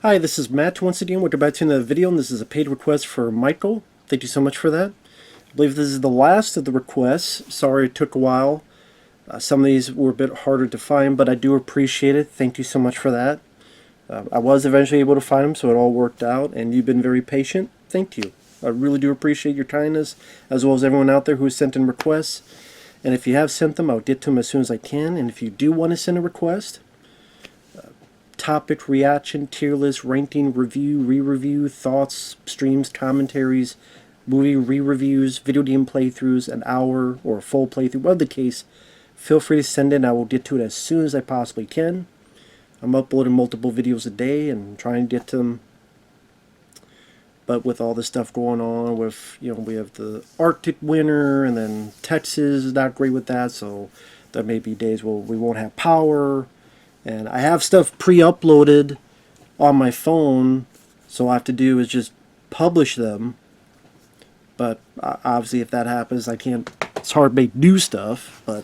Hi, this is Matt once again. Welcome back to another video, and this is a paid request for Michael. Thank you so much for that. I believe this is the last of the requests. Sorry it took a while. Some of these were a bit harder to find, but I do appreciate it. Thank you so much for that. I was eventually able to find them, so it all worked out, and you've been very patient. Thank you. I really do appreciate your kindness, as well as everyone out there who has sent in requests. And if you have sent them, I'll get to them as soon as I can. And if you do want to send a request, topic, reaction, tier list, ranking, review, re-review, thoughts, streams, commentaries, movie re-reviews, video game playthroughs, an hour or a full playthrough, whatever the case, feel free to send in. I will get to it as soon as I possibly can. I'm uploading multiple videos a day and trying to get to them. But with all this stuff going on with, we have the Arctic winter, and then Texas is not great with that, so there may be days where we won't have power. And I have stuff pre-uploaded on my phone, so all I have to do is just publish them. But obviously if that happens, it's hard to make new stuff, but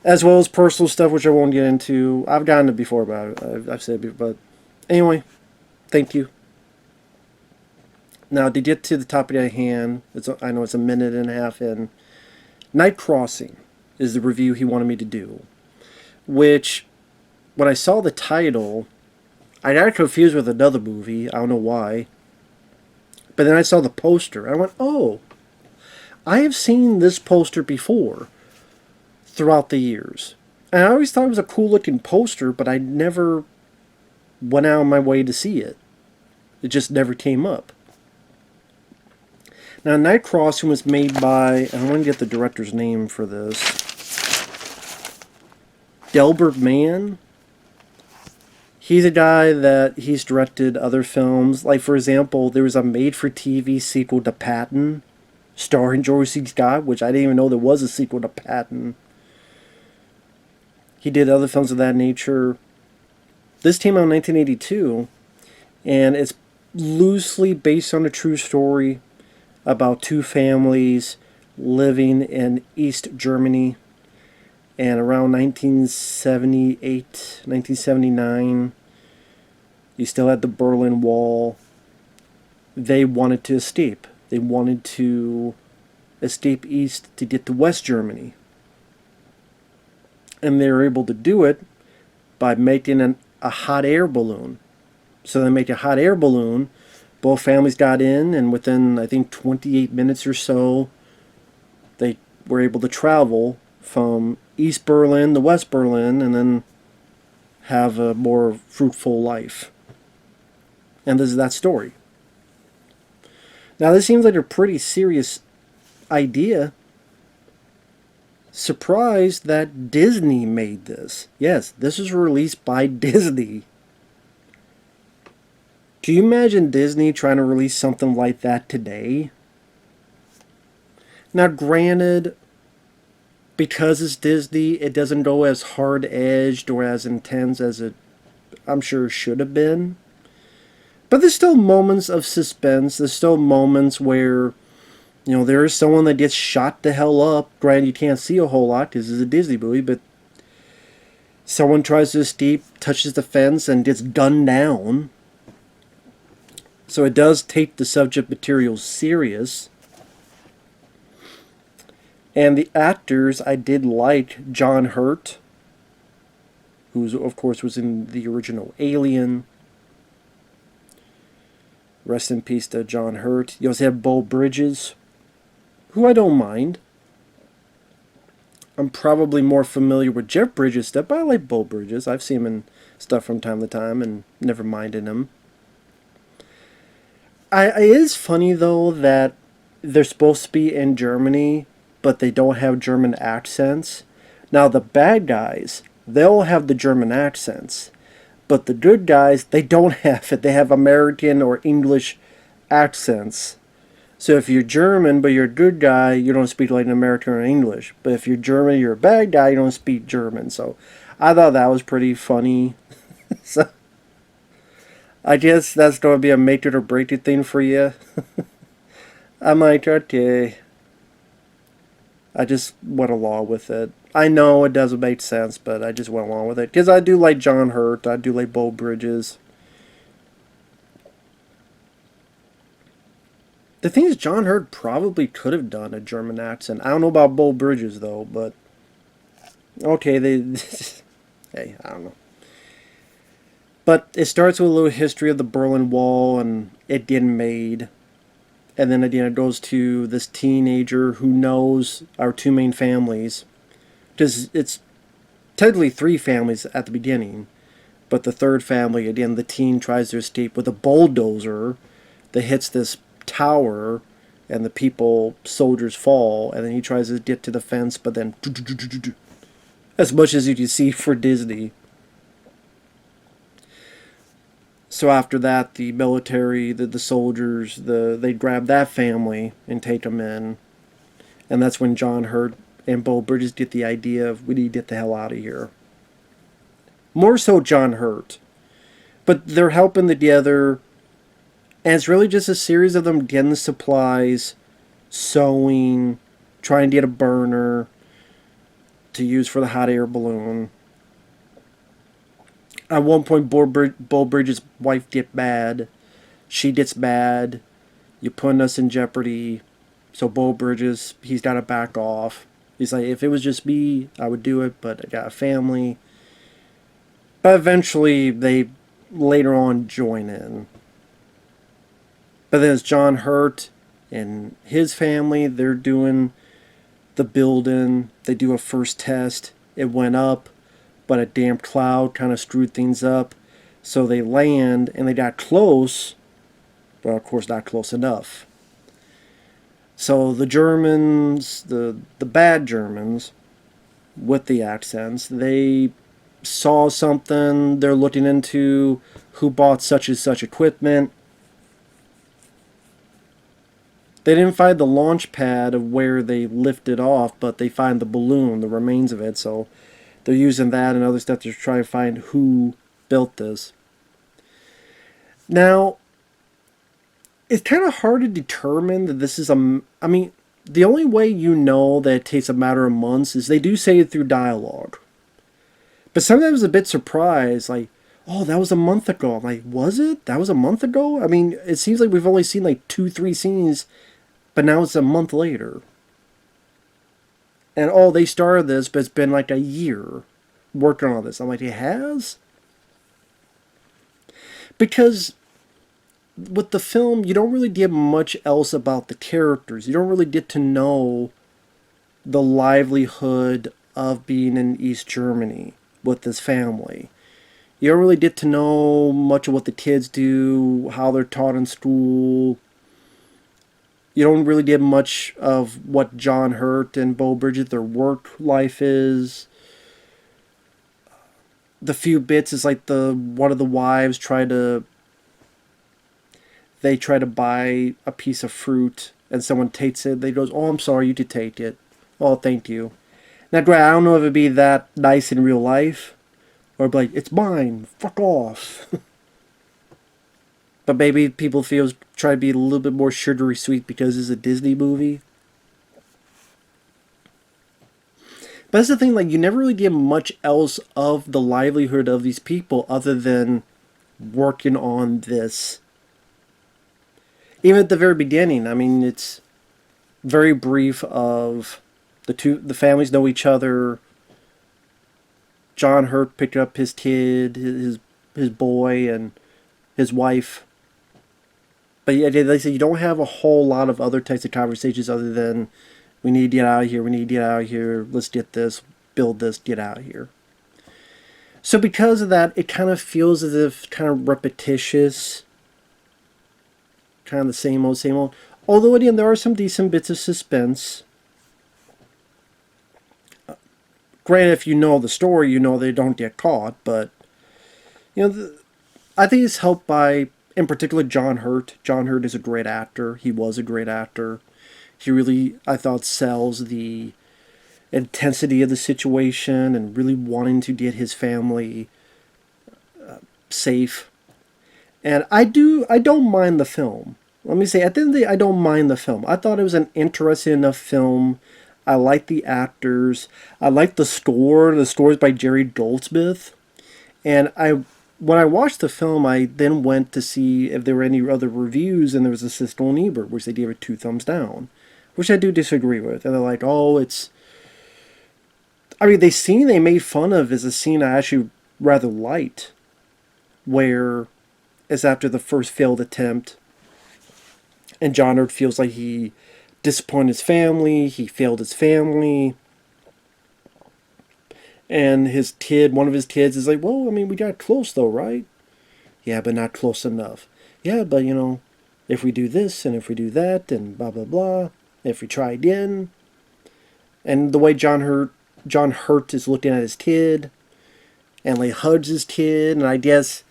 as well as personal stuff, which I won't get into. I've gotten it before about it, I've said it before, but anyway, thank you. Now to get to the topic at hand, I know it's a minute and a half in. Night Crossing is the review he wanted me to do. Which, when I saw the title, I got confused with another movie. I don't know why. But then I saw the poster. I went, oh, I have seen this poster before throughout the years. And I always thought it was a cool looking poster, but I never went out of my way to see it. It just never came up. Now, Night Crossing was made by, I want to get the director's name for this. Delbert Mann. He's a guy that he's directed other films. Like, for example, there was a made-for-TV sequel to Patton, starring George C. Scott, which I didn't even know there was a sequel to Patton. He did other films of that nature. This came out in 1982, and it's loosely based on a true story about two families living in East Germany. And around 1978, 1979, you still had the Berlin Wall. They wanted to escape. They wanted to escape east to get to West Germany. And they were able to do it by making a hot air balloon. So they make a hot air balloon. Both families got in, and within, I think, 28 minutes or so, they were able to travel from East Berlin to West Berlin, and then have a more fruitful life. And this is that story. Now, this seems like a pretty serious idea. Surprised that Disney made this. Yes, this was released by Disney. Can you imagine Disney trying to release something like that today? Now, granted, because it's Disney, it doesn't go as hard-edged or as intense as it, I'm sure, should have been. But there's still moments of suspense. There's still moments where, there is someone that gets shot the hell up. Granted, you can't see a whole lot because it's a Disney movie, but someone tries to escape, touches the fence, and gets gunned down. So it does take the subject material serious. And the actors, I did like John Hurt, who of course was in the original Alien. Rest in peace to John Hurt. You also have Beau Bridges, who I don't mind. I'm probably more familiar with Jeff Bridges stuff, but I like Beau Bridges. I've seen him in stuff from time to time and never minded him. It is funny, though, that they're supposed to be in Germany, but they don't have German accents. Now, the bad guys, they'll have the German accents. But the good guys, they don't have it. They have American or English accents. So if you're German, but you're a good guy, you don't speak like an American or English. But if you're German, you're a bad guy, you don't speak German. So I thought that was pretty funny. So I guess that's going to be a make it or break it thing for you. I'm like, okay. I just went along with it. I know it doesn't make sense, but I just went along with it. Because I do like John Hurt. I do like Beau Bridges. The thing is, John Hurt probably could have done a German accent. I don't know about Beau Bridges though, but okay, they. Hey, I don't know. But it starts with a little history of the Berlin Wall and it getting made, and then again it goes to this teenager who knows our two main families, because it's technically three families at the beginning, but the third family, again, the teen tries to escape with a bulldozer that hits this tower, and the people, soldiers fall, and then he tries to get to the fence, but then as much as you can see for Disney. So after that, the military, the soldiers, they grab that family and take them in, and that's when John Hurt and Beau Bridges get the idea of we need to get the hell out of here. More so John Hurt, but they're helping together, and it's really just a series of them getting the supplies, sewing, trying to get a burner to use for the hot air balloon. At one point, Beau Bridges' wife gets bad. She gets mad. You're putting us in jeopardy. So Beau Bridges, he's got to back off. He's like, if it was just me, I would do it, but I got a family. But eventually, they later on join in. But then it's John Hurt and his family. They're doing the building. They do a first test. It went up, but a damp cloud kind of screwed things up. So they land, and they got close, but of course not close enough. So the Germans, the bad Germans, with the accents, they saw something. They're looking into who bought such and such equipment. They didn't find the launch pad of where they lifted off, but they find the balloon, the remains of it. So they're using that and other stuff to try to find who built this. Now, it's kind of hard to determine that this is a... I mean, the only way you know that it takes a matter of months is they do say it through dialogue. But sometimes I'm a bit surprised, like, oh, that was a month ago. I'm like, was it? That was a month ago? I mean, it seems like we've only seen like 2-3 scenes, but now it's a month later. And oh, they started this, but it's been like a year working on this. I'm like, it has? Because with the film, you don't really get much else about the characters. You don't really get to know the livelihood of being in East Germany with this family. You don't really get to know much of what the kids do, how they're taught in school. You don't really get much of what John Hurt and Beau Bridges, their work life is. The few bits is like one of the wives try to buy a piece of fruit and someone takes it. They goes, oh, I'm sorry, you could take it. Oh, thank you. Now, great, I don't know if it'd be that nice in real life, or be like, it's mine, fuck off. But maybe people try to be a little bit more sugary sweet because it's a Disney movie. But that's the thing, like, you never really get much else of the livelihood of these people other than working on this. Even at the very beginning, I mean, it's very brief of the families know each other. John Hurt picked up his kid, his boy, and his wife. But yeah, they say you don't have a whole lot of other types of conversations other than we need to get out of here, we need to get out of here, let's get this, build this, get out of here. So because of that, it kind of feels as if kind of repetitious, kind of the same old, same old. Although again, there are some decent bits of suspense. Granted, if you know the story, you know they don't get caught, but you know, I think it's helped by, in particular, John Hurt. John Hurt is a great actor. He was a great actor. He really, I thought, sells the intensity of the situation and really wanting to get his family safe. And I don't mind the film. Let me say, at the end of the day, I don't mind the film. I thought it was an interesting enough film. I like the actors. I like the score. The score is by Jerry Goldsmith. And I when I watched the film, I then went to see if there were any other reviews, and there was a Siskel and Ebert, which they gave it 2 thumbs down, which I do disagree with. And they're like, oh, it's... I mean, the scene they made fun of is a scene I actually rather liked, where it's after the first failed attempt, and John Hurt feels like he disappointed his family, he failed his family, and one of his kids is like, well, I mean, we got close though, right? Yeah, but not close enough. Yeah, but if we do this and if we do that and blah blah blah, if we try again, and the way John Hurt is looking at his kid, and like hugs his kid, and I guess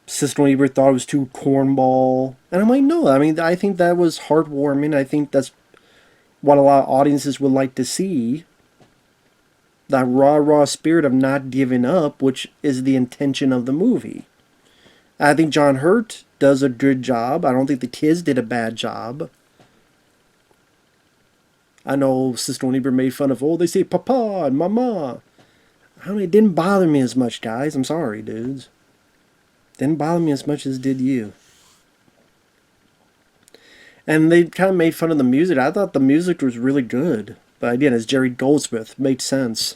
Siskel and Ebert thought it was too cornball, and I'm like, no, I mean, I think that was heartwarming. I think that's what a lot of audiences would like to see. That raw spirit of not giving up, which is the intention of the movie. I think John Hurt does a good job. I don't think the kids did a bad job. I know Siskel and Ebert made fun of, they say papa and mama. I mean, it didn't bother me as much, guys. I'm sorry, dudes. Didn't bother me as much as it did you. And they kind of made fun of the music. I thought the music was really good. But again, it's Jerry Goldsmith. Made sense.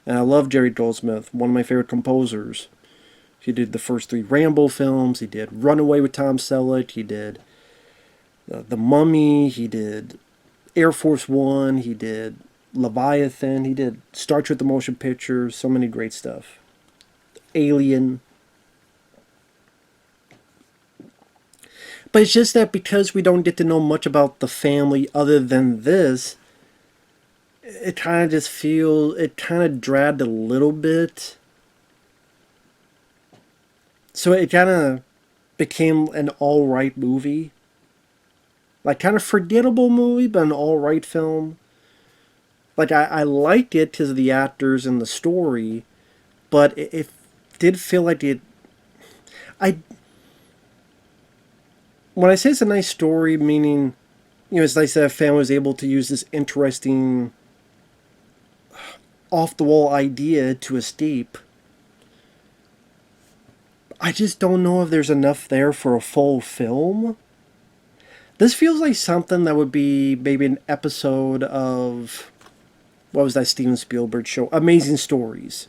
And I love Jerry Goldsmith. One of my favorite composers. He did the first 3 Rambo films. He did Runaway with Tom Selleck. He did The Mummy. He did Air Force One. He did Leviathan. He did Star Trek the Motion Picture. So many great stuff. Alien. But it's just that because we don't get to know much about the family other than this, it kind of dragged a little bit. So it kind of became an alright movie. Like, kind of forgettable movie, but an alright film. Like, I liked it because of the actors and the story, but it did feel like when I say it's a nice story, meaning, it's nice that a family was able to use this interesting, off-the-wall idea to escape. I just don't know if there's enough there for a full film. This feels like something that would be maybe an episode of, what was that Steven Spielberg show? Amazing Stories.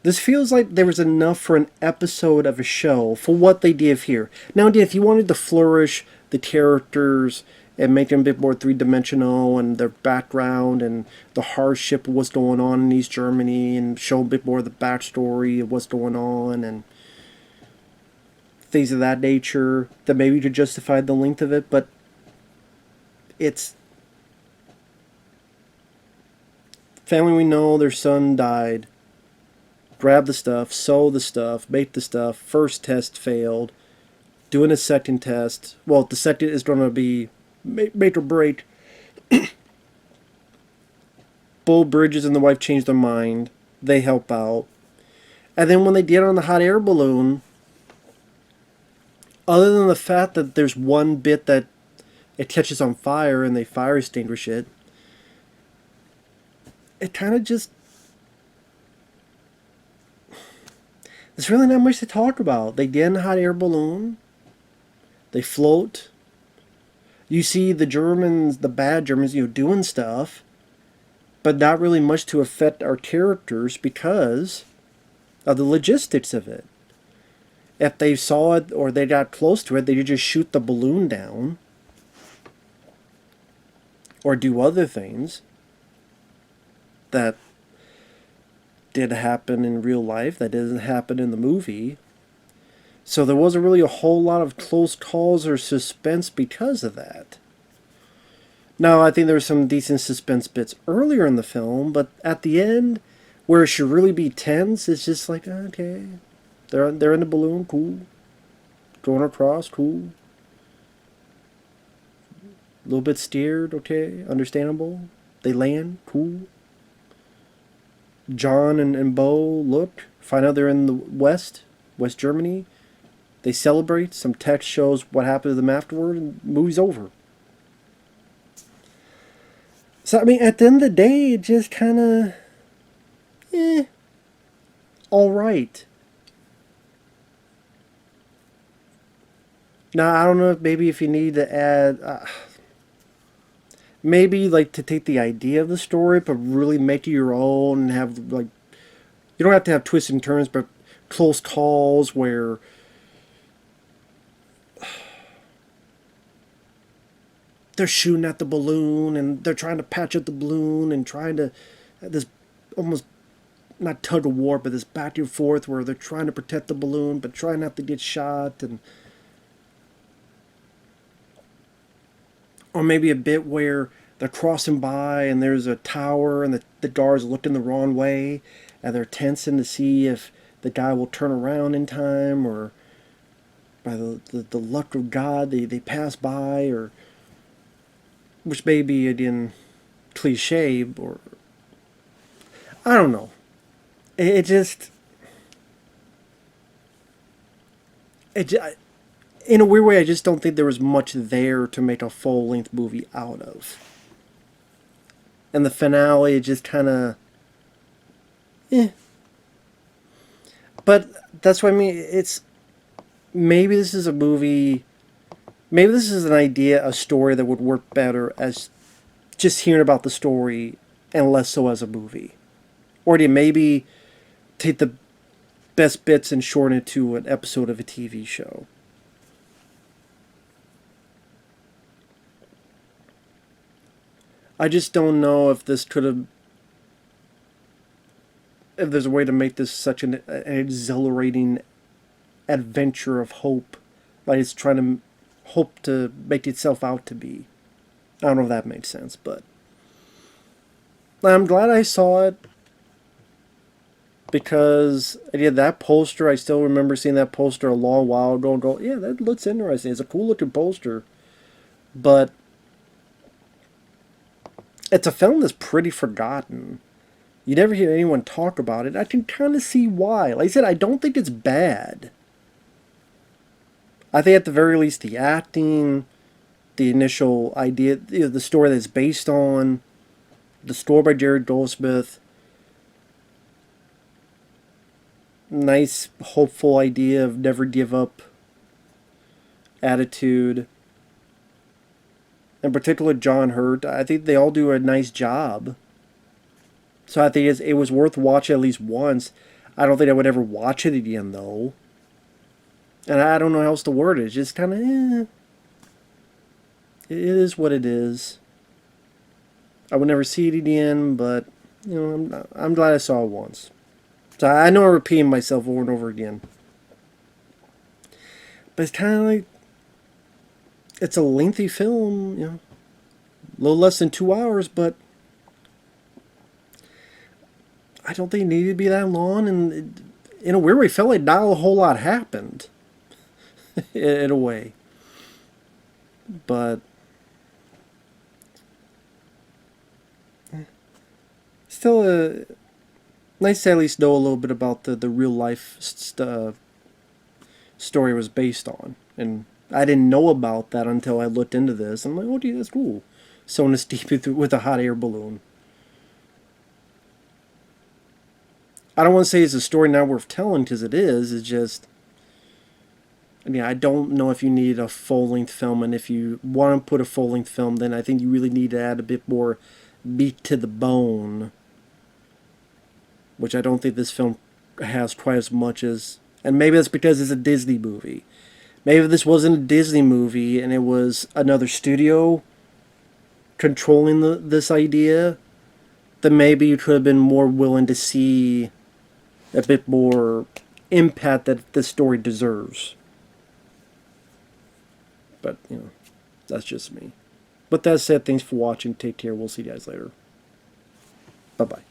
This feels like there was enough for an episode of a show for what they did here. Now, if you wanted to flourish the characters and make them a bit more three-dimensional and their background and the hardship of what's going on in East Germany and show a bit more of the backstory of what's going on and things of that nature, then maybe you could justify the length of it, but it's... Family we know, their son died. Grab the stuff, sew the stuff, make the stuff. First test failed. Doing a second test. Well, the second is going to be make or break. Beau Bridges and the wife change their mind. They help out. And then when they get on the hot air balloon, other than the fact that there's one bit that it catches on fire and they fire extinguish it, it kind of just... There's really not much to talk about. They get in a hot air balloon. They float. You see the Germans, the bad Germans, doing stuff, but not really much to affect our characters because of the logistics of it. If they saw it or they got close to it, they could just shoot the balloon down or do other things that did happen in real life that didn't happen in the movie. So there wasn't really a whole lot of close calls or suspense because of that. Now, I think there were some decent suspense bits earlier in the film, but at the end, where it should really be tense, it's just like, okay, they're in the balloon, cool. Going across, cool. A little bit steered, okay, understandable. They land, cool. John and Beau look, find out they're in the West Germany. They celebrate. Some text shows what happened to them afterward, and the movie's over. So, I mean, at the end of the day, it just kind of... all right. Now, I don't know if maybe if you need to add, maybe like to take the idea of the story, but really make it your own and have like, you don't have to have twists and turns, but close calls where they're shooting at the balloon and they're trying to patch up the balloon and trying to, this almost not tug of war, but this back and forth where they're trying to protect the balloon but trying not to get shot, and or maybe a bit where they're crossing by and there's a tower and the guards looking the wrong way and they're tensing to see if the guy will turn around in time, or by the luck of God they pass by, or which may be again cliche, or I don't know. It just in a weird way, I just don't think there was much there to make a full length movie out of. And the finale just kind of, eh. But that's what I mean. It's maybe this is a movie. Maybe this is an idea, a story that would work better as just hearing about the story and less so as a movie. Or do you maybe take the best bits and shorten it to an episode of a TV show? I just don't know if this could have, if there's a way to make this such an exhilarating adventure of hope, like it's trying to hope to make itself out to be. I don't know if that makes sense, but I'm glad I saw it because again, that poster, I still remember seeing that poster a long while ago and go, yeah, that looks interesting. It's a cool looking poster, but it's a film that's pretty forgotten. You never hear anyone talk about it. I can kind of see why. Like I said, I don't think it's bad. I think at the very least the acting, the initial idea, the story that it's based on, the score by Jared Goldsmith, nice, hopeful idea of never give up attitude. In particular, John Hurt, I think they all do a nice job. So I think it was worth watching at least once. I don't think I would ever watch it again, though. And I don't know how else to word it. It's just kind of, It is what it is. I would never see it again, but, I'm glad I saw it once. So I know I'm repeating myself over and over again. But it's kind of like, it's a lengthy film, a little less than 2 hours, but I don't think it needed to be that long, and in a weird way, it felt like not a whole lot happened, in a way. But still, nice to at least know a little bit about the real life story it was based on, and I didn't know about that until I looked into this. I'm like, oh, gee, that's cool. Someone is deep with a hot air balloon. I don't want to say it's a story not worth telling, because it is. It's just, I don't know if you need a full-length film, and if you want to put a full-length film, then I think you really need to add a bit more meat to the bone, which I don't think this film has quite as much as, and maybe that's because it's a Disney movie. Maybe if this wasn't a Disney movie and it was another studio controlling this idea, then maybe you could have been more willing to see a bit more impact that the story deserves. But, that's just me. But that said, thanks for watching. Take care. We'll see you guys later. Bye-bye.